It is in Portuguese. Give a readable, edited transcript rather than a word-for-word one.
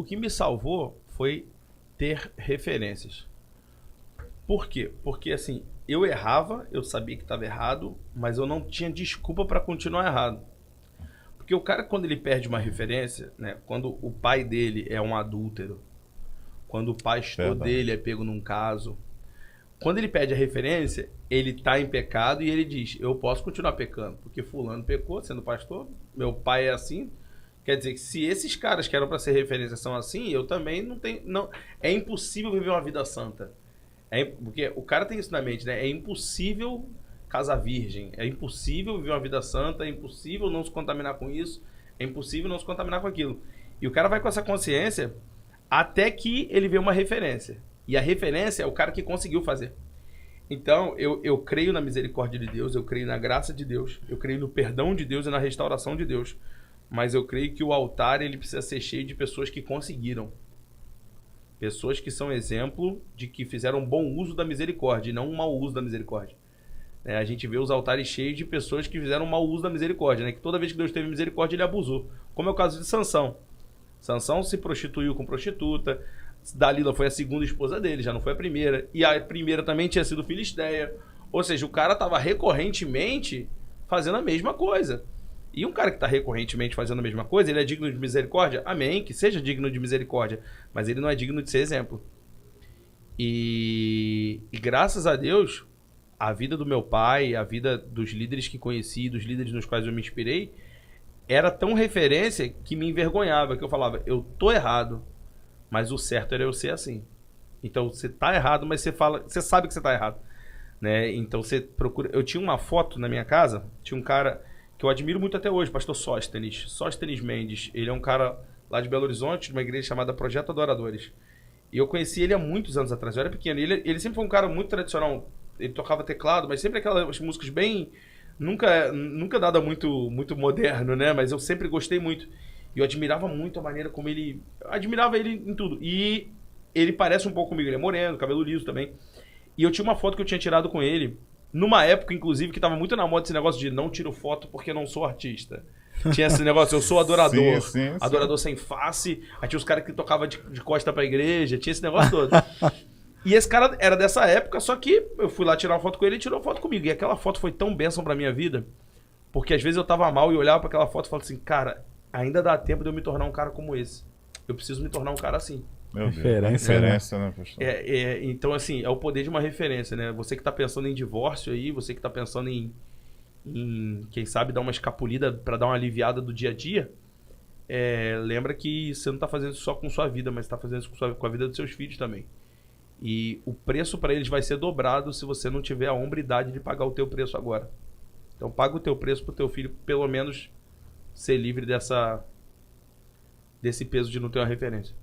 o que me salvou foi ter referências. Por quê? Porque assim, eu errava, eu sabia que estava errado, mas eu não tinha desculpa para continuar errado. Porque o cara, quando ele perde uma referência, né, quando o pai dele é um adúltero, quando o pastor dele é pego num caso, quando ele perde a referência, ele tá em pecado e ele diz, eu posso continuar pecando, porque fulano pecou, sendo pastor, meu pai é assim. Quer dizer que se esses caras que eram para ser referência são assim, eu também não tenho... Não, é impossível viver uma vida santa. Porque o cara tem isso na mente, né? É impossível casar virgem, é impossível viver uma vida santa, é impossível não se contaminar com isso, é impossível não se contaminar com aquilo. E o cara vai com essa consciência até que ele vê uma referência. E a referência é o cara que conseguiu fazer. Então, eu creio na misericórdia de Deus, eu creio na graça de Deus, eu creio no perdão de Deus e na restauração de Deus. Mas eu creio que o altar ele precisa ser cheio de pessoas que conseguiram. Pessoas que são exemplo de que fizeram um bom uso da misericórdia e não um mau uso da misericórdia. A gente vê os altares cheios de pessoas que fizeram um mau uso da misericórdia, né? Que toda vez que Deus teve misericórdia, ele abusou. Como é o caso de Sansão. Sansão se prostituiu com prostituta. Dalila foi a segunda esposa dele, já não foi a primeira. E a primeira também tinha sido filisteia. Ou seja, o cara estava recorrentemente fazendo a mesma coisa. E um cara que está recorrentemente fazendo a mesma coisa, ele é digno de misericórdia? Amém, que seja digno de misericórdia. Mas ele não é digno de ser exemplo. E graças a Deus, a vida do meu pai, a vida dos líderes que conheci, dos líderes nos quais eu me inspirei, era tão referência que me envergonhava, que eu falava, eu tô errado, mas o certo era eu ser assim. Então você tá errado, mas você sabe que você tá errado, né? Então você procura... Eu tinha uma foto na minha casa, tinha um cara que eu admiro muito até hoje, pastor Sóstenes Mendes. Ele é um cara lá de Belo Horizonte, de uma igreja chamada Projeto Adoradores. E eu conheci ele há muitos anos atrás, eu era pequeno. Ele sempre foi um cara muito tradicional. Ele tocava teclado, mas sempre aquelas músicas bem... Nunca nada muito moderno, né? Mas eu sempre gostei muito. E eu admirava muito a maneira como ele... Admirava ele em tudo. E ele parece um pouco comigo. Ele é moreno, cabelo liso também. E eu tinha uma foto que eu tinha tirado com ele, numa época, inclusive, que tava muito na moda esse negócio de não tiro foto porque não sou artista. Tinha esse negócio, eu sou adorador. Sim. Adorador sem face. Aí tinha os caras que tocavam de costa pra igreja. Tinha esse negócio todo. E esse cara era dessa época, só que eu fui lá tirar uma foto com ele e ele tirou uma foto comigo. E aquela foto foi tão bênção pra minha vida, porque às vezes eu tava mal e olhava pra aquela foto e falava assim, cara, ainda dá tempo de eu me tornar um cara como esse. Eu preciso me tornar um cara assim. Meu Deus, referência, né, pastor? Então, assim, é o poder de uma referência, né? Você que tá pensando em divórcio aí, você que tá pensando em quem sabe, dar uma escapulida pra dar uma aliviada do dia a dia, lembra que você não tá fazendo isso só com sua vida, mas tá fazendo isso com a vida dos seus filhos também. E o preço para eles vai ser dobrado se você não tiver a hombridade de pagar o teu preço agora. Então paga o teu preço pro teu filho, pelo menos ser livre desse peso de não ter uma referência.